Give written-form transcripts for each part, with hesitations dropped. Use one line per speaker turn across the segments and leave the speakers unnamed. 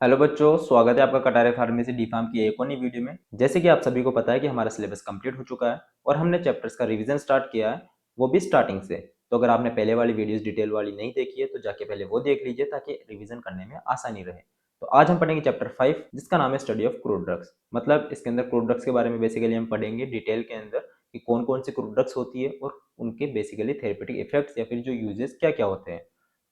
Hello बच्चों, स्वागत है आपका कटारे फार्मेसी डी फार्म की एक और नई वीडियो में। जैसे कि आप सभी को पता है कि हमारा सिलेबस कंप्लीट हो चुका है और हमने चैप्टर्स का रिवीजन स्टार्ट किया है, वो भी स्टार्टिंग से। तो अगर आपने पहले वाली वीडियोस डिटेल वाली नहीं देखी है तो जाके पहले वो देख लीजिए ताकि रिवीजन करने में आसानी रहे। तो आज हम पढ़ेंगे चैप्टर 5 जिसका नाम है स्टडी ऑफ क्रूड ड्रग्स। मतलब इसके अंदर क्रूड ड्रग्स के बारे में बेसिकली हम पढ़ेंगे डिटेल के अंदर कि कौन कौन सी क्रूड ड्रग्स होती है और उनके बेसिकली थेरेपेटिक इफेक्ट्स या फिर जो यूजेस क्या क्या होते हैं।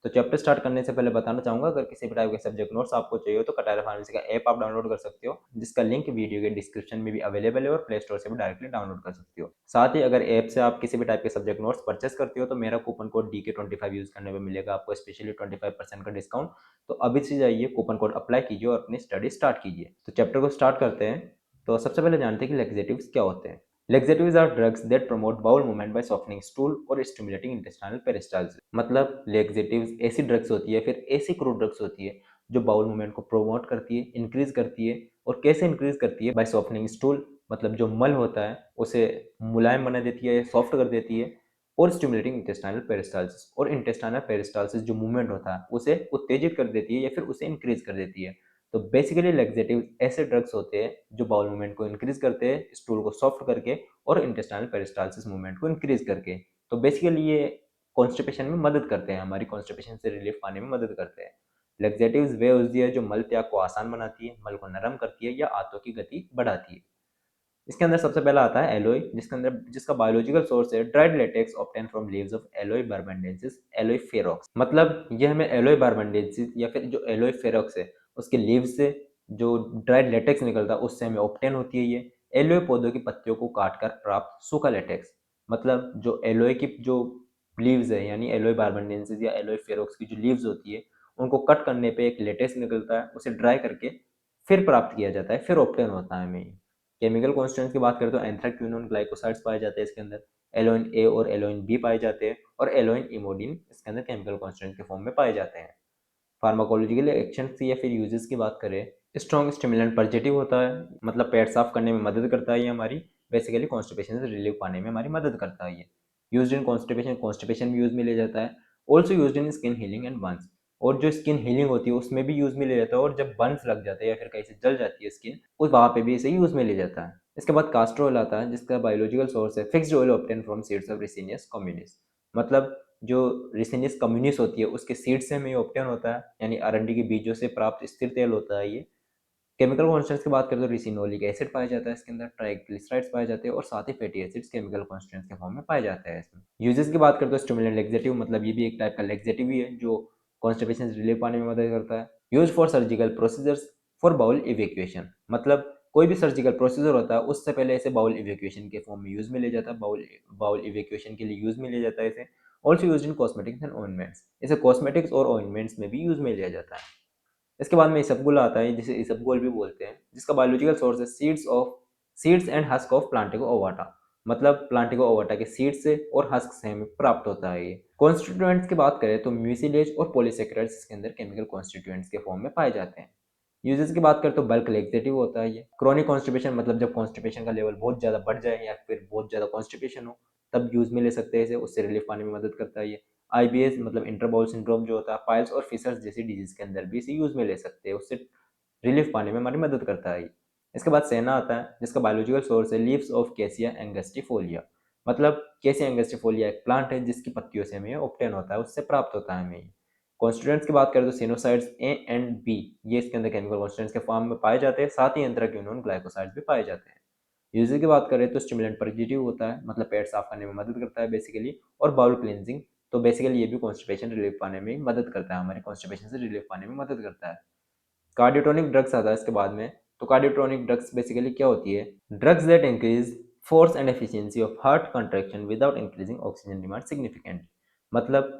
तो चैप्टर स्टार्ट करने से पहले बताना चाहूंगा, अगर किसी भी टाइप के सब्जेक्ट नोट्स आपको चाहिए हो तो कटारा फार्मेसी का ऐप आप डाउनलोड कर सकते हो, जिसका लिंक वीडियो के डिस्क्रिप्शन में भी अवेलेबल है और प्ले स्टोर से भी डायरेक्टली डाउनलोड कर सकते हो। साथ ही अगर ऐप से आप किसी भी टाइप के सब्जेक्ट नोट्स परचेस करते हो तो मेरा कूपन कोड DK25 यूज करने में मिलेगा आपको स्पेशली 25% का डिस्काउंट। तो अभी से जाइए कूपन कोड अप्लाई कीजिए और अपनी स्टडी स्टार्ट कीजिए। तो चैप्टर को स्टार्ट करते हैं। तो सबसे पहले जानते हैं कि लेक्सेटिव्स क्या होते हैं। Laxatives are drugs that promote bowel movement by softening stool or stimulating intestinal peristalsis। मतलब लेक्सेटिव्स ऐसी ड्रग्स होती है, फिर ऐसी क्रूड ड्रग्स होती है जो बाउल मूवमेंट को प्रोमोट करती है, इंक्रीज करती है। और कैसे इंक्रीज करती है? बाय सॉफ्टनिंग स्टूल, मतलब जो मल होता है उसे मुलायम बना देती है, सॉफ्ट कर देती है। और स्टिमुलेटिंग इंटेस्टाइनल पेरिस्टाल्सिस, और इंटेस्टाइनल पेरिस्टाल्सिस जो मूवमेंट होता है उसे उत्तेजित कर देती है या फिर उसे इंक्रीज कर देती है। तो बेसिकली लेक्सेटिव ऐसे ड्रग्स होते हैं जो बाउल मूवमेंट को इंक्रीज करते हैं, स्टूल को सॉफ्ट करके और इंटेस्टाइनल पेरिस्टाल्सिस मूवमेंट को इंक्रीज करके। तो बेसिकली ये कॉन्स्टिपेशन में मदद करते हैं, हमारी कॉन्स्टिपेशन से रिलीफ पाने में मदद करते हैं। लेक्सेटिव्स वे होती है जो मल त्याग को आसान बनाती है, मल को नरम करती है या आंतों की गति बढ़ाती है। इसके अंदर सबसे पहला आता है एलोई, जिसका बायोलॉजिकल सोर्स है dried latex obtain from leaves of aloe barbadensis, aloe ferox. मतलब ये हमें एलोई बारबेंडेंसिस या फिर जो एलोई फेरोक्स है उसके लीव्स से जो ड्राइड लेटेक्स निकलता है उससे हमें ऑब्टेन होती है। ये एलोई पौधों की पत्तियों को काटकर प्राप्त सूखा लेटेक्स। मतलब जो एलोई की जो लीव्स है यानी एलोई बारबेंडेंसिस या एलोई फेरोक्स की जो लीव्स होती है उनको कट करने पे एक लेटेक्स निकलता है, उसे ड्राई करके फिर प्राप्त किया जाता है, फिर ऑब्टेन होता है हमें। केमिकल कॉन्स्टिट्यूएंट्स की बात करें तो एंथ्राक्विनोन ग्लाइकोसाइड्स पाए जाते हैं इसके अंदर, एलोइन ए और एलोइन बी पाए जाते हैं, और एलोइन इमोडिन इसके अंदर केमिकल कॉन्स्टिट्यूएंट के फॉर्म में पाए जाते हैं। फार्माकोलॉजिकल एक्शन या फिर यूजेस की बात करें, स्ट्रॉन्ग स्टिमुलेंट पॉजिटिव होता है, मतलब पेट साफ करने में मदद करता है ये हमारी, बेसिकली कॉन्स्टिपेशन से रिलीफ पाने में हमारी मदद करता है ये। यूज इन कॉन्स्टिपेशन, कॉन्स्टिपेशन भी यूज में ले जाता है। Also use in skin healing and Burns, और जो स्किन हीलिंग होती है उसमें भी यूज में ले जाता है, और जब बर्न्स लग जाते हैं या फिर कहीं से जल जाती है स्किन उस वहां पे भी इसे यूज में ले जाता है। इसके बाद कास्टर ऑयल आता है जिसका बायोलॉजिकल सोर्स है fixed oil obtain from seeds of ricinus communis. मतलब जो रिसिनियस कम्युनिस होती है उसके सीड से हमें ऑब्टेन होता है, यानी अरंडी के बीजों से प्राप्त स्थिर तेल होता है ये। केमिकल कॉन्स्टेंट्स की बात करें तो रिसिनोलिक एसिड पाया जाता है इसके अंदर, ट्राइग्लिसराइड्स पाए जाते हैं, और साथ ही फैटी एसिड्स केमिकल कॉन्स्टेंट्स के फॉर्म में पाए जाते हैं इसमें। यूजेस की बात करें तो स्टिमुलेंट लेक्सेटिव, मतलब ये भी एक टाइप का लेक्सेटिव ही है जो कॉन्स्टिपेशन से रिलीफ पाने में मदद करता है। Use for surgical procedures for bowel evacuation, मतलब कोई भी सर्जिकल प्रोसीजर होता है उससे पहले इसे बाउल इवेक्यूएशन के फॉर्म में यूज में ले जाता है, बाउल बाउल इवेक्यूएशन के लिए यूज में लिया जाता है इसे। Also use in cosmetics and ointments, इसे कॉस्मेटिक्स और ऑइंटमेंट्स में भी यूज में लिया जाता है। इसके बाद में इसबगोल आता है जिसे इसबगोल भी बोलते हैं, जिसका बायोलॉजिकल सोर्स है seeds and husk of plantago ovata. मतलब प्लांटिगो ओवाटा के सीड्स से और हस्क से हमें प्राप्त होता है ये। कॉन्स्टिट्यूएंट्स की बात करें तो म्यूसिलेज और पॉलीसेकेराइड्स इसके अंदर केमिकल कॉन्स्टिट्यूएंट्स के फॉर्म में पाए जाते हैं। यूजेस की बात करें तो बल्क लेक्सेटिव होता है ये। क्रोनिक कॉन्स्टिपेशन, मतलब जब कॉन्स्टिपेशन का लेवल बहुत ज्यादा बढ़ जाए या फिर बहुत ज्यादा कॉन्स्टिपेशन हो तब यूज में ले सकते हैं इसे, उससे रिलीफ पाने में मदद करता है ये। आईबीएस मतलब इंटरबाउल सिंड्रोम जो होता है, पाइल्स और फिशर्स जैसी डिजीज के अंदर भी इसे यूज में ले सकते हैं, उससे रिलीफ पाने में हमारी मदद करता है ये। इसके बाद सेना आता है जिसका बायोलॉजिकल सोर्स है लीव्स ऑफ केसिया एंगस्टिफोलिया। मतलब केसिया एंगस्टिफोलिया एक प्लांट है जिसकी पत्तियों से हमें ऑब्टेन होता है, उससे प्राप्त होता है हमें। कॉन्स्टिट्यूएंट्स की बात करें तो सिनोसाइड्स ए एंड बी ये इसके अंदर केमिकल कॉन्स्टिट्यूएंट्स के फॉर्म में पाए जाते हैं, साथ ही एंथ्राक्विनोन ग्लाइकोसाइड्स भी पाए जाते हैं। यूजेस की बात करें तो स्टिमुलेंट पॉजिटिव होता है, मतलब पेट साफ करने में मदद करता है बेसिकली, और बाउल क्लींजिंग। तो बेसिकली ये भी कॉन्स्टिपेशन रिलीफ पाने में मदद करता है, हमारी कॉन्स्टिपेशन से रिलीफ पाने में मदद करता है। कार्डियोटोनिक ड्रग्स आता है इसके बाद में। तो कार्डियोटोनिक ड्रग्स बेसिकली क्या होती है? Drugs that increase force and efficiency of heart contraction without increasing oxygen demand significant. मतलब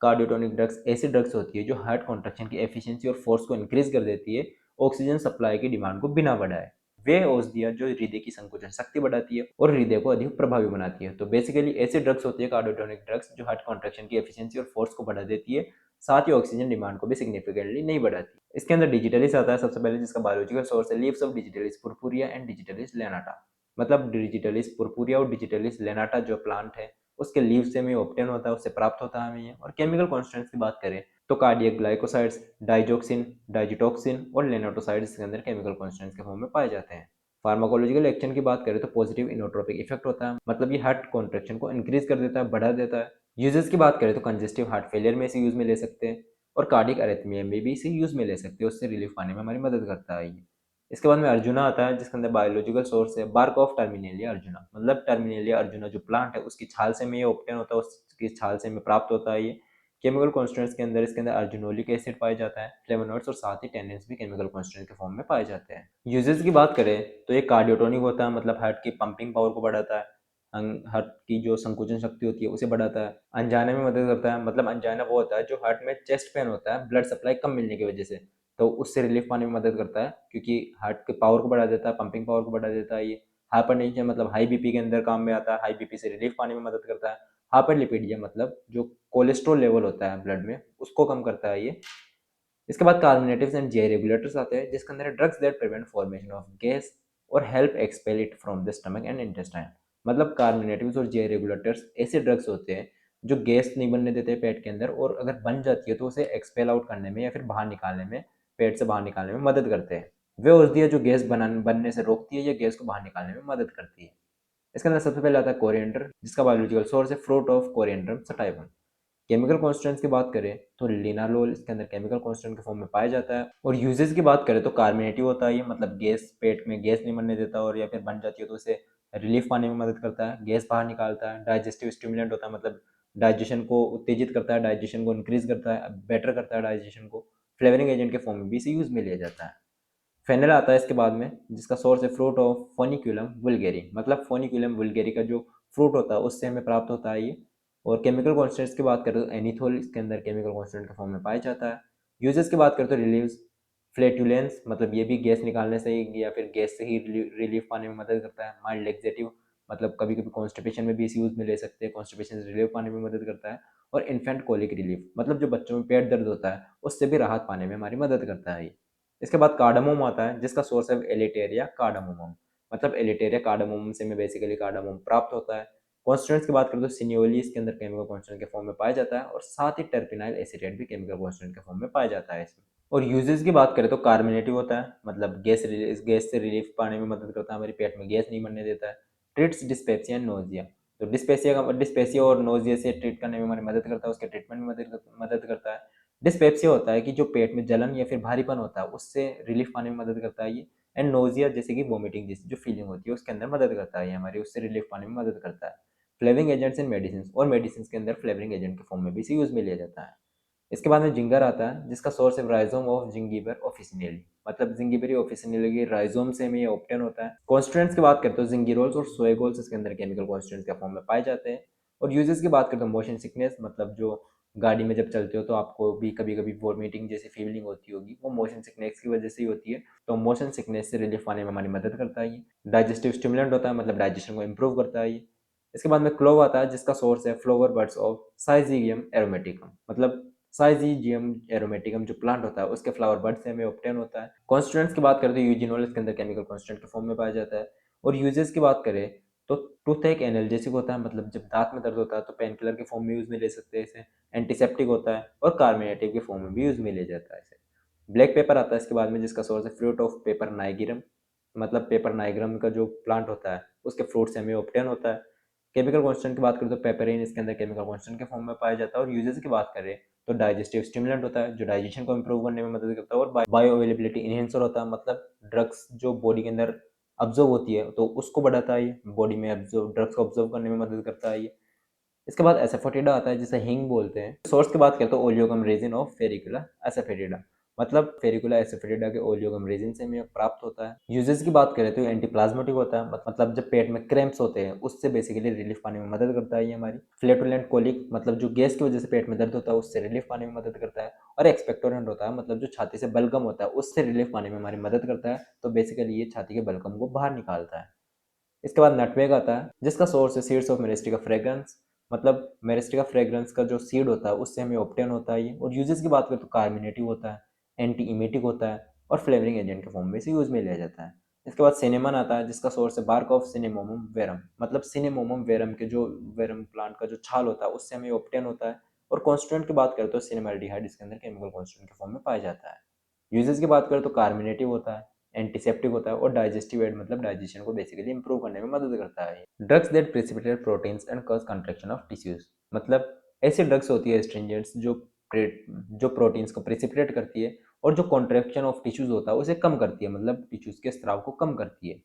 कार्डियोटोनिक ड्रग्स ऐसी ड्रग्स होती है जो हार्ट कॉन्ट्रैक्शन की एफिशिएंसी और फोर्स को इंक्रीज कर देती है, ऑक्सीजन सप्लाई की डिमांड को बिना बढ़ाए। वे औषधियाँ जो हृदय की संकुचन शक्ति बढ़ाती है और हृदय को अधिक प्रभावी बनाती है। तो बेसिकली ऐसी ड्रग्स होती है कार्डियोटोनिक ड्रग्स जो हार्ट कॉन्ट्रैक्शन की एफिशिएंसी और फोर्स को बढ़ा देती है, साथ ही ऑक्सीजन डिमांड को भी सिग्निफिकेंटली नहीं बढ़ाती। इसके अंदर डिजिटलिस आता है सबसे पहले, जिसका बायोलॉजिकल सोर्स है leaves of digitalis purpurea and digitalis lanata. मतलब डिजिटलिस पुरपुरिया और डिजिटलिस लेनाटा जो प्लांट है उसके लीव से हमें ऑब्टेन होता है, उससे प्राप्त होता है हमें ये। और केमिकल कॉन्स्टिट्यूएंट्स की बात करें तो कार्डियक ग्लाइकोसाइड्स, डाइजोक्सिन, डाइजिटोक्सिन और लेनाटोसाइड्स इसके अंदर केमिकल कॉन्स्टेंट्स के फॉर्म में पाए जाते हैं। फार्माकोलॉजिकल एक्शन की बात करें तो पॉजिटिव इनोट्रोपिक इफेक्ट होता है, मतलब ये हार्ट कॉन्ट्रैक्शन को इंक्रीज कर देता है, बढ़ा देता है। यूजेस की बात करें तो कंजेस्टिव हार्ट फेलियर में इसे यूज में ले सकते हैं और कार्डियक अरिथमिया में भी इसे यूज में ले सकते हैं, उससे रिलीफ पाने में हमारी मदद करता है ये। इसके बाद में अर्जुना आता है जिसके अंदर बायोलॉजिकल सोर्स है बार्क ऑफ टर्मिनेलिया अर्जुना, मतलब टर्मिनेलिया अर्जुना जो प्लांट है उसकी छाल से में ये ऑब्टेन होता है, उसकी छाल से में प्राप्त होता है ये। केमिकल कॉन्स्टेंट्स के अंदर इसके अंदर अर्जिनोलिक एसिड पाया जाता है, फ्लेवोनॉइड्स और साथ ही टेनिन्स भी केमिकल कॉन्स्टेंट के फॉर्म में पाए जाते हैं। यूजेस की बात करें तो ये कार्डियोटोनिक होता है, मतलब हार्ट की पंपिंग पावर को बढ़ाता है, हार्ट की जो संकुचन शक्ति होती है उसे बढ़ाता है। अंजाना में मदद करता है, मतलब अंजाना वो होता है जो हार्ट में चेस्ट पेन होता है ब्लड सप्लाई कम मिलने की वजह से, तो उससे रिलीफ पाने में मदद करता है क्योंकि हार्ट के पावर को बढ़ा देता है, पंपिंग पावर को बढ़ा देता है ये। हाइपरटेंशन मतलब हाई बीपी के अंदर काम में आता है, हाई बीपी से रिलीफ पाने में मदद करता है। हाइपरलिपिडिया मतलब जो कोलेस्ट्रॉल लेवल होता है ब्लड में उसको कम करता है ये। इसके बाद कार्बोनेटिव्स एंड जे रेगुलेटर्स आते हैं जिसके अंदर drugs that prevent formation of gas और help expel it from the stomach and intestine. मतलब कार्बोनेटिव्स और जे रेगुलेटर्स ऐसे ड्रग्स होते हैं जो गैस नहीं बनने देते पेट के अंदर, और अगर बन जाती है तो उसे एक्सपेल आउट करने में या फिर बाहर निकालने में, पेट से बाहर निकालने में मदद करते हैं। वे औषधि है जो गैस बनने से रोकती है या गैस को बाहर निकालने में मदद करती है। इसके अंदर सबसे पहले आता है कोरिएंडर जिसका बायोलॉजिकल सोर्स है fruit of coriandrum sativum. Chemical constants की बात करें तो लिनालोल इसके अंदर केमिकल कॉन्स्टेंट के फॉर्म में पाया जाता है। और यूजेस की बात करें तो कार्बोनेटिव होता है ये, मतलब गैस पेट में गैस नहीं बनने देता, और या फिर बन जाती है तो उसे रिलीफ पाने में मदद करता है, गैस बाहर निकालता है। डाइजेस्टिव स्टिमुलेंट होता है, मतलब डाइजेशन को उत्तेजित करता है, डाइजेशन को इंक्रीज करता है, बेटर करता है डाइजेशन को। फ्लेवरिंग एजेंट के फॉर्म में भी इसे यूज में लिया जाता है। फेनल आता है इसके बाद में जिसका सोर्स है फ्रूट ऑफ फोनिक्यूलम वुल्गेरी, मतलब फोनिक्यूलम वुल्गेरी का जो फ्रूट होता है उससे हमें प्राप्त होता है ये। और केमिकल कॉन्स्टेंट्स की बात करें तो एनीथोल इसके अंदर केमिकल कॉन्स्टेंट के फॉर्म में पाया जाता है। यूजेस की बात करें तो रिलीव्स फ्लेटुलेंस, मतलब ये भी गैस निकालने से ही या फिर गैस से ही रिलीफ पाने में मदद करता है। माइल्ड लेक्सेटिव, मतलब कभी कभी कॉन्स्टिपेशन में भी इस यूज में ले सकते हैं, कॉन्स्टिपेशन से रिलीफ पाने में मदद करता है। और इन्फेंट कोलिक रिलीफ, मतलब जो बच्चों में पेट दर्द होता है उससे भी राहत पाने में हमारी मदद करता है ये। इसके बाद कार्डामोम आता है जिसका सोर्स है एलिटेरिया कार्डामोमम, मतलब एलिटेरिया कार्डामोमम से में बेसिकली कार्डामोम प्राप्त होता है। कॉन्स्टेंट्स की बात करें तो सिनियोली इसके अंदर केमिकल कॉन्स्टेंट के फॉर्म में पाया जाता है, और साथ ही टर्पिनाइल एसिटेट भी केमिकल कॉन्स्टेंट के फॉर्म में पाया जाता है इसमें। और यूजेस की बात करें तो कार्बोनेटिव होता है, मतलब गैस से रिलीफ पाने में मदद करता है, हमारे पेट में गैस नहीं बनने देता है। ट्रीट्स डिस्पेप्सिया एंड नोजिया, तो डिस्पेसिया और नोजिया से ट्रीट करने में हमारी मदद करता है, उसके ट्रीटमेंट में मदद करता है। डिस्पेप्सिया होता है कि जो पेट में जलन या फिर भारीपन होता है उससे रिलीफ पाने में मदद करता है ये। एंड नोजिया जैसे कि वोमिटिंग जैसी जो फीलिंग होती है उसके अंदर मदद करता है ये हमारी, उससे रिलीफ पाने में मदद करता है। फ्लेवरिंग एजेंट्स इन मेडिसिन, और मेडिसिन के अंदर फ्लेवरिंग एजेंट के फॉर्म में भी इसे यूज में लिया जाता है। इसके बाद में जिंगर आता है जिसका सोर्स है राइजोम ऑफ जिंगिबर ऑफिसिनेली, मतलब जिंगिबेरी ऑफिसिनेली के राइजोम से में ये ऑब्टेन होता है। कॉन्स्टेंट्स की बात करते हो जिंगिरोल्स और सोएगोल्स इसके अंदर केमिकल कॉन्स्टेंट्स के फॉर्म में पाए जाते हैं। और यूजेस की बात करते हो मोशन सिकनेस, मतलब जो गाड़ी में जब चलते हो तो आपको भी कभी कभी वॉमिटिंग जैसी फीलिंग होती होगी, वो मोशन सिकनेस की वजह से ही होती है, तो मोशन सिकनेस से रिलीफ पाने में हमारी मदद करता है ये। डाइजेस्टिव स्टिमुलेंट होता है, मतलब डाइजेशन को इंप्रूव करता है ये। इसके बाद में क्लोव आता है जिसका सोर्स है फ्लोवर बर्ड्स ऑफ साइजीगियम एरोमेटिकम, मतलब साइजीजियम एरोमेटिकम जो प्लांट होता है उसके फ्लावर बर्ड से हमें ऑब्टेन होता है। कॉन्स्टेंट्स की बात करें तो यूजिनोल इसके अंदर केमिकल कॉन्स्टेंट के फॉर्म में पाया जाता है। और यूजेस की बात करें तो टूथ एक एनाल्जेसिक होता है, मतलब जब दांत में दर्द होता है तो पेन किलर के फॉर्म में यूज में ले सकते हैं इसे। एंटीसेप्टिक होता है और कार्बोनेटिव के फॉर्म में भी यूज में ले जाता है इसे। ब्लैक पेपर आता है इसके बाद में जिसका सोर्स है फ्रूट ऑफ पेपर नाइगिरम, मतलब पेपर नाइग्रम का जो प्लांट होता है उसके फ्रूट से हमें ऑब्टेन होता है। केमिकल कॉन्स्टेंट की बात करें तो पेपरिन इसके अंदर केमिकल कॉन्स्टेंट के फॉर्म में पाया जाता है। और यूजेस की बात करें तो डाइजेस्टिव स्टिमुलेंट होता है जो डाइजेशन को इंप्रूव करने में मदद करता है। और बायो अवेलेबिलिटी इनहेंसर होता है, मतलब ड्रग्स जो बॉडी के अंदर अब्जॉर्व होती है तो उसको बढ़ाता है ये, बॉडी में अब्जॉर्व ड्रग्स को अब्जॉर्व करने में मदद करता है ये। इसके बाद एसेफोटिडा आता है जिसे हिंग बोलते हैं। सोर्स की बात करें तो ओलियोगम रेजिन ऑफ फेरिकुला एसेफेटिडा, मतलब फेरिकुला एसेफेटिडा के ओलियोगम रेजिन से हमें प्राप्त होता है। यूजेस की बात करें तो एंटीप्लाज्मेटिक होता है, मतलब जब पेट में क्रैम्प्स होते हैं उससे बेसिकली रिलीफ पाने में मदद करता है ये हमारी। फ्लेटुलेंट कोलिक, मतलब जो गैस की वजह से पेट में दर्द होता है उससे रिलीफ पाने में मदद करता है। और एक्सपेक्टोरेंट होता है, मतलब जो छाती से बलगम होता है उससे रिलीफ पाने में हमारी मदद करता है, तो बेसिकली ये छाती के बलगम को बाहर निकालता है। इसके बाद नटमेग आता है जिसका सोर्स है सीड्स ऑफ मेरिस्टिका फ्रेग्रेंस, मतलब मेरिस्टिका फ्रेग्रेंस का जो सीड होता है उससे हमें ऑब्टेन होता है ये। और यूजेस की बात करें तो कार्मिनेटिव होता है, एंटी इमेटिक होता है, और फ्लेवरिंग एजेंट के फॉर्म में इसे यूज में लिया जाता है। इसके बाद सिनेमन आता है जिसका सोर्स है बार्क ऑफ सिनेमोमम वेरम, मतलब सिनेमोमम वेरम के जो वेरम प्लांट का जो छाल होता है उससे हमें ऑब्टेन होता है। और कॉन्स्टिट्यूएंट की बात करें तो सिनेमाल्डिहाइड इसके अंदर केमिकल कॉन्स्टिट्यूएंट के फॉर्म में पाया जाता है। यूजेस की बात करें तो कार्मिनेटिव होता है, एंटीसेप्टिक होता है और डाइजेस्टिव एड मतलब डाइजेशन को बेसिकली इंप्रूव करने में मदद करता है। Drugs that precipitate proteins and cause contraction of tissues मतलब ऐसी ड्रग्स होती है स्ट्रिंजेंट्स जो प्रोटीन्स को प्रेसिपिटेट करती है और जो कॉन्ट्रैक्शन ऑफ टिश्यूज होता है उसे कम करती है, मतलब टिश्यूज के स्त्राव को कम करती है।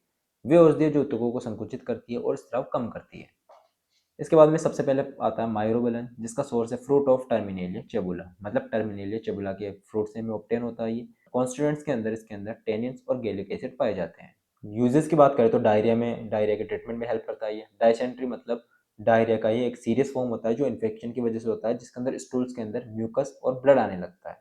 वे औषधि जो ऊतकों को संकुचित करती है और स्त्राव कम करती है। इसके बाद में सबसे पहले आता है माइरोबेलन, जिसका सोर्स है फ्रूट ऑफ टर्मिनेलिया चेबुला, मतलब टर्मिनेलिया चेबुला के फ्रूट से में ऑब्टेन होता है ये। कॉन्स्टिट्यूएंट्स के अंदर इसके अंदर टेनिन्स और गैलिक एसिड पाए जाते हैं। यूजेस की बात करें तो डायरिया के ट्रीटमेंट में हेल्प करता है ये। डायसेंट्री मतलब डायरिया का ही एक सीरियस फॉर्म होता है जो इन्फेक्शन की वजह से होता है, जिसके अंदर स्टूल्स के अंदर म्यूकस और ब्लड आने लगता है,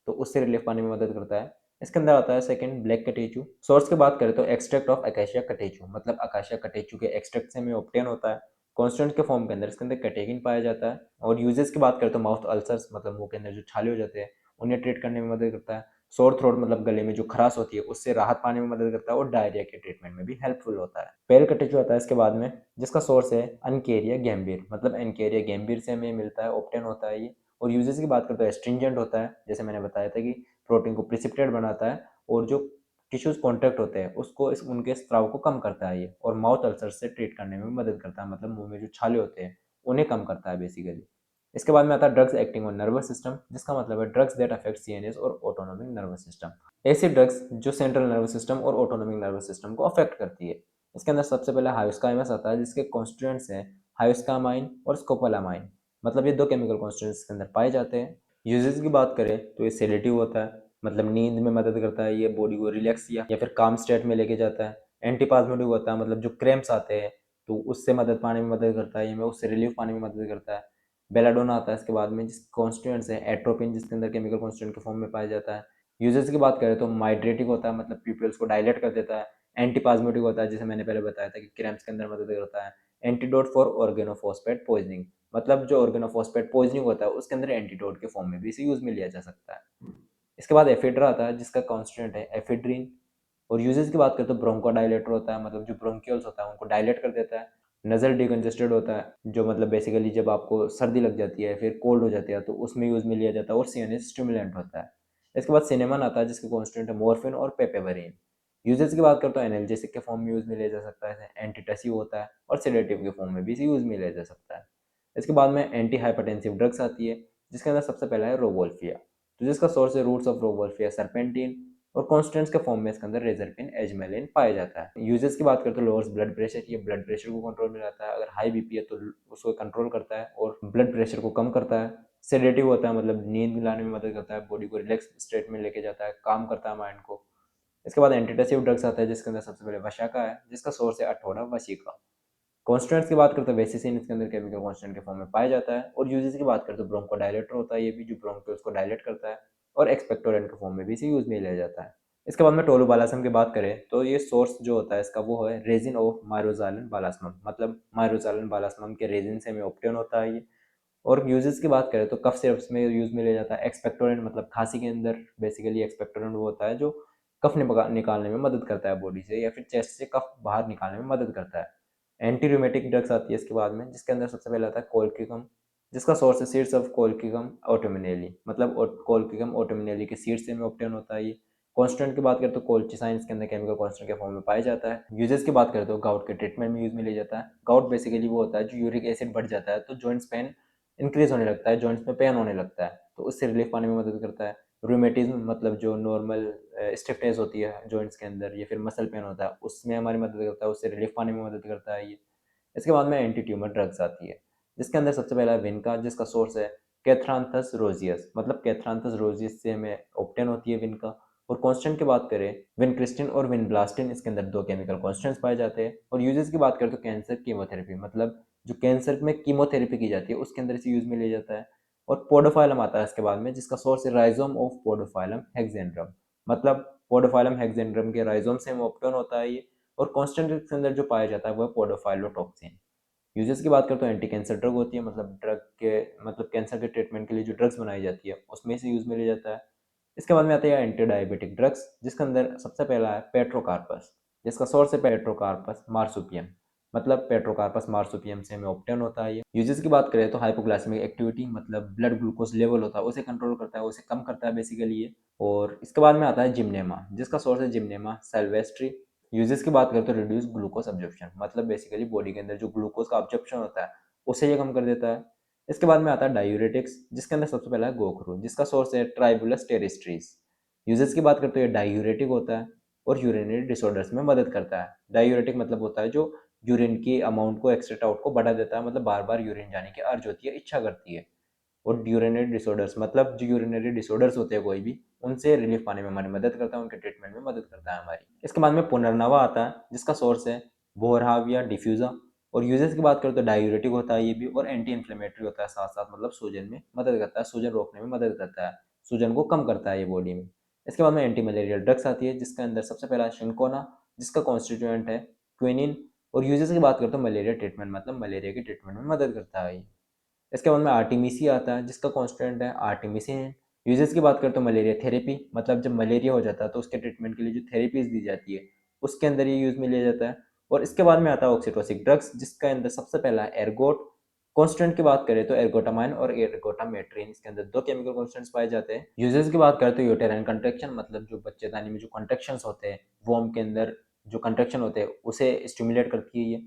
तो उससे रिलीफ पाने में मदद करता है। इसके अंदर आता है सेकंड ब्लैक कटेचू। सोर्स की बात करें तो एक्सट्रैक्ट ऑफ अकाशिया कटेचू मतलब अकाशिया कटेचू के एक्सट्रैक्ट से में ऑब्टेन होता है। कॉन्स्टेंट के फॉर्म के अंदर इसके अंदर कैटेकिन पाया जाता है। और यूजेस की बात करें तो माउथ अल्सर्स मतलब मुंह के अंदर जो छाले हो जाते हैं उन्हें ट्रीट करने में मदद करता है। सोर थ्रोट मतलब गले में जो खराश होती है उससे राहत पाने में मदद करता है और डायरिया के ट्रीटमेंट में भी हेल्पफुल होता है। पेल कटेचू आता है इसके बाद में, जिसका सोर्स है अनकेरिया गैम्बीर मतलब एनकेरिया गैम्बीर से हमें मिलता है, ऑब्टेन होता है ये। और यूजेस की बात करें तो एस्ट्रिंजेंट होता है, जैसे मैंने बताया था कि प्रोटीन को प्रिसिपिटेट बनाता है और जो टिश्यूज कॉन्ट्रैक्ट होते हैं उसको उनके स्त्राव को कम करता है ये। और माउथ अल्सर से ट्रीट करने में मदद करता है, मतलब मुंह में जो छाले होते हैं उन्हें कम करता है बेसिकली। इसके बाद में आता है drugs acting on nervous system, जिसका मतलब है ड्रग्स दैट अफेक्ट सीएनएस और ऑटोनोमिक नर्वस सिस्टम। ऐसी ड्रग्स जो सेंट्रल नर्वस सिस्टम और ऑटोनोमिक नर्वस सिस्टम को अफेक्ट करती है। इसके अंदर सबसे पहले हायोस्काइमस आता है, जिसके कॉन्स्टिट्यूएंट्स हैं हायोस्कामाइन और स्कोपोलामाइन, मतलब ये दो केमिकल कॉन्स्टिट्यूएंट्स के अंदर पाए जाते हैं। यूजेस की बात करें तो ये सेडेटिव होता है, मतलब नींद में मदद करता है, ये बॉडी को रिलैक्स या फिर काम स्टेट में लेके जाता है। एंटीपाज्मेटिक होता है, मतलब जो क्रैम्प्स आते हैं तो उससे मदद पाने में मदद करता है, ये में उससे रिलीफ पाने में मदद करता है। बेलाडोना आता है इसके बाद में, जिस कॉन्स्टिट्यूएंट्स है एट्रोपिन, जिसके अंदर केमिकल कॉन्स्टिट्यूएंट के फॉर्म में पाया जाता है। यूजेस की बात करें तो माइड्रेटिक होता है, मतलब प्यूपिल्स को डायलेट कर देता है। एंटीपाज्मेटिक होता है, जैसे मैंने पहले बताया था कि क्रैम्प्स के अंदर मदद करता है। एंटीडोट फॉर ऑर्गेनोफॉस्फेट पॉइजनिंग, मतलब जो ऑर्गेनोफॉस्फेट पॉइजनिंग होता है उसके अंदर एंटीडोट के फॉर्म में भी इसे यूज में लिया जा सकता है। इसके बाद एफेड्रा आता है, जिसका कॉन्स्टेंट है एफेड्रीन। और यूजेस की बात करें तो ब्रोंको डायलेटर होता है, मतलब जो ब्रोंकियल्स होता है उनको डायलेट कर देता है। नजल डिकंजेस्टेड होता है, जो मतलब बेसिकली जब आपको सर्दी लग जाती है फिर कोल्ड हो जाती है तो उसमें यूज में लिया जाता है। और सीएनएस स्टिमुलेंट होता है। इसके बाद सिनेमन आता है, जिसके कॉन्स्टेंट है मोर्फिन और पेपेवरिन। यूजेस की बात करें तो एनाल्जेसिक के फॉर्म में यूज में लिया जा सकता है, एंटीटसिव होता है और सेडेटिव के फॉर्म में भी इसे यूज में लिया जा सकता है। इसके बाद में एंटी हाइपरटेंसिव ड्रग्स आती है, जिसके अंदर सबसे पहला है रोवोल्फिया, तो जिसका सोर्स है रूट्स ऑफ रोवोल्फिया सरपेंटिन। और कॉन्स्टेंट्स के फॉर्म में इसके अंदर रेजरपिन एजमेलिन पाया जाता है। यूजेस की बात करें तो लोअर्स ब्लड प्रेशर, ये ब्लड प्रेशर को कंट्रोल में रहता है, अगर हाई बीपी है तो उसको कंट्रोल करता है और ब्लड प्रेशर को कम करता है। सेडेटिव होता है, मतलब नींद लाने में मदद करता है, बॉडी को रिलैक्स स्टेट में लेके जाता है, काम करता है माइंड को। इसके बाद एंटीडेसिव ड्रग्स आता है, जिसके अंदर सबसे पहले वशाका है, जिसका सोर्स है अठोडा वशिका। कॉन्स्टेंट्स की बात करते हैं वेसिसिन इसके अंदर केमिकल कॉन्स्टेंट के फॉर्म में पाया जाता है। और यूजेस की बात करते हैं ब्रोंकोडायलेटर होता है, ये भी जो ब्रोंकियल्स को डायलेट करता है। और एक्सपेक्टोरेंट के फॉर्म में भी इसे यूज में लिया जाता है। इसके बाद में टोलोबालासम की बात करें तो ये सोर्स जो होता है इसका वो है रेजिन ऑफ माइरोजालन बालासमम, मतलब माइरोजालन बालासमम के रेजिन से हमें ऑब्टेन होता है ये। और यूजेस की बात करें तो कफ सिरप्स में यूज में लिया जाता है। एक्सपेक्टोरेंट मतलब खांसी के अंदर बेसिकली एक्सपेक्टोरेंट वो होता है जो कफ निकालने में मदद करता है बॉडी से, या फिर चेस्ट से कफ बाहर निकालने में मदद करता है। एंटी रूमेटिक ड्रग्स आती है इसके बाद में, जिसके अंदर सबसे पहले आता है कोल्किकम, जिसका सोर्स है सीड्स ऑफ कोल्किकम ऑटोमिनेली, मतलब कोल्किकम ऑटोमिनेली के सीड्स से में ऑब्टेन होता है ये। कॉन्स्टेंट की बात करें तो कोल्चिसाइन के अंदर केमिकल कॉन्स्टेंट के फॉर्म में पाया जाता है। यूजेस की बात करें तो गाउट के ट्रीटमेंट में यूज में लिया जाता है। गाउट बेसिकली वो होता है जो यूरिक एसिड बढ़ जाता है तो जॉइंट्स पेन इंक्रीज होने लगता है, जॉइंट्स में पेन होने लगता है, तो उससे रिलीफ पाने में मदद करता है। रूमेटिज्म मतलब जो नॉर्मल स्टिफनेस होती है जॉइंट्स के अंदर या फिर मसल पेन होता है उसमें हमारी मदद करता है, उससे रिलीफ पाने में मदद करता है ये। इसके बाद में एंटी ट्यूमर ड्रग्स आती है, जिसके अंदर सबसे पहला है विनका, जिसका सोर्स है कैथ्रांथस रोजियस, मतलब कैथ्रांथस रोजियस से हमें ऑब्टेन होती है विनका। और कॉन्स्टेंट की बात करें विनक्रिस्टिन और विनब्लास्टिन, इसके अंदर दो केमिकल कॉन्स्टेंट्स पाए जाते हैं। और यूजेस की बात करें तो कैंसर कीमोथेरेपी, मतलब जो कैंसर में कीमोथेरेपी की जाती है उसके अंदर इसे यूज में लिया जाता है। और पोडोफाइलम आता है इसके बाद में, जिसका सोर्स है राइजोम ऑफ पोडोफाइलम हेक्सेंड्रम, मतलब पोडोफाइलम हेक्सेंड्रम के राइजोम से ऑब्टेन होता है ये। और कॉन्स्टेंट के अंदर जो पाया जाता है वो है पोडोफाइलोटॉक्सिन। यूजेस की बात करें तो एंटी कैंसर ड्रग होती है, मतलब ड्रग के मतलब कैंसर के ट्रीटमेंट के लिए जो ड्रग्स बनाई जाती है उसमें से यूज में लिया जाता है। इसके बाद में आते हैं एंटी डायबिटिक ड्रग्स, जिसके अंदर सबसे पहला है पेट्रोकार्पस, जिसका सोर्स है पेट्रोकार्पस मार्सुपियम, मतलब पेट्रोकार्पस मार्सुपियम से हमें ऑब्टेन होता है ये। यूजेस की बात करें तो हाइपोग्लाइसेमिक एक्टिविटी मतलब ब्लड ग्लूकोज लेवल होता है उसे कंट्रोल करता है, उसे कम करता है बेसिकली ये। और इसके बाद में आता है जिम्नेमा, जिसका सोर्स है जिम्नेमा साइल्वेस्ट्री। यूजेस की बात करें तो रिड्यूस ग्लूकोज अब्जॉर्प्शन, मतलब बेसिकली बॉडी के अंदर जो ग्लूकोज का अब्जॉर्प्शन होता है उसे ये कम कर देता है। इसके बाद में आता है डायूरेटिक्स, जिसके अंदर सबसे पहला है गोखरू, जिसका सोर्स है ट्राइबुलस टेरिस्ट्रीज। यूजेस की बात करते तो ये डायूरेटिक होता है और यूरिनरी डिसऑर्डर्स में मदद करता है। डायूरेटिक मतलब होता है जो यूरिन की अमाउंट को, एक्सेट आउट को बढ़ा देता है, मतलब बार बार यूरिन जाने की अर्ज होती है, इच्छा करती है। और यूरिनरी डिसऑर्डर्स मतलब जो यूरिनरी डिसऑर्डर्स होते हैं कोई भी, उनसे रिलीफ पाने में हमारी मदद करता है, उनके ट्रीटमेंट में मदद करता है हमारी। इसके बाद में पुनर्नवा आता है, जिसका सोर्स है बोरहाव या डिफ्यूजा। और यूजेस की बात करें तो डायूरेटिक होता है ये भी, और एंटी इन्फ्लेमेटरी होता है साथ साथ, मतलब सूजन में मदद करता है, सूजन रोकने में मदद करता है, सूजन को कम करता है ये बॉडी में। इसके बाद में एंटी मलेरियल ड्रग्स आती है, जिसके अंदर सबसे पहला शिंकोना, जिसका कॉन्स्टिट्यूएंट है क्विनिन। और यूजेस की बात करें तो मलेरिया ट्रीटमेंट, मतलब मलेरिया के ट्रीटमेंट में मदद करता है ये। इसके बाद में आर्टिमिसी आता है, जिसका कॉन्स्टेंट है आर्टिमिसिन। यूजेस की बात करें तो मलेरिया थेरेपी, मतलब जब मलेरिया हो जाता है तो उसके ट्रीटमेंट के लिए जो थेरेपीज दी जाती है उसके अंदर ये यूज में लिया जाता है। और इसके बाद में आता है ऑक्सीटोसिक ड्रग्स, जिसका अंदर सबसे पहला है एर्गोट। कॉन्स्टेंट की बात करें तो एर्गोटामाइन और एर्गोटामेट्रिन, इसके अंदर दो केमिकल कॉन्स्टेंट्स पाए जाते हैं। यूजेस की बात करें तो यूटेराइन कंट्रैक्शन, मतलब जो बच्चेदानी में जो कंट्रैक्शंस होते हैं, वोम के अंदर जो कंट्रैक्शन होते हैं उसे स्टिमुलेट करती है ये।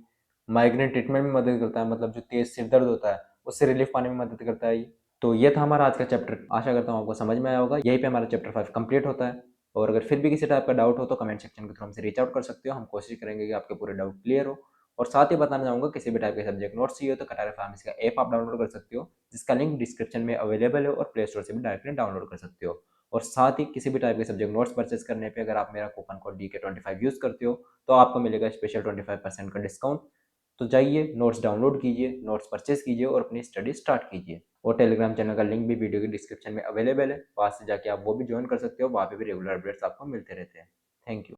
माइग्रेन ट्रीटमेंट में मदद करता है, मतलब जो तेज सिर दर्द होता है उससे रिलीफ पाने में मदद करता है ये। तो ये था हमारा आज का चैप्टर, आशा करता हूँ आपको समझ में आया होगा। यहीं पे हमारा चैप्टर 5 कंप्लीट होता है। और अगर फिर भी किसी टाइप का डाउट हो तो कमेंट सेक्शन के थ्रू हमसे रीच आउट कर सकते हो, हम कोशिश करेंगे कि आपके पूरे डाउट क्लियर हो। और साथ ही बताना चाहूँगा, किसी भी टाइप के सब्जेक्ट नोट्स चाहिए तो कटारा फार्मेसी का ऐप आप डाउनलोड कर सकते हो, जिसका लिंक डिस्क्रिप्शन में अवेलेबल है, और प्ले स्टोर से भी डायरेक्टली डाउनलोड कर सकते हो। और साथ ही किसी भी टाइप के सब्जेक्ट नोट्स परचेस करने पे अगर आप मेरा कूपन कोड DK25 यूज़ करते हो तो आपको मिलेगा स्पेशल 25% का डिस्काउंट। तो जाइए, नोट्स डाउनलोड कीजिए, नोट्स परचेज कीजिए और अपनी स्टडी स्टार्ट कीजिए। और टेलीग्राम चैनल का लिंक भी वीडियो के डिस्क्रिप्शन में अवेलेबल है, वहाँ से जाके आप वो भी ज्वाइन कर सकते हो, वहाँ पे भी रेगुलर अपडेट्स आपको मिलते रहते हैं।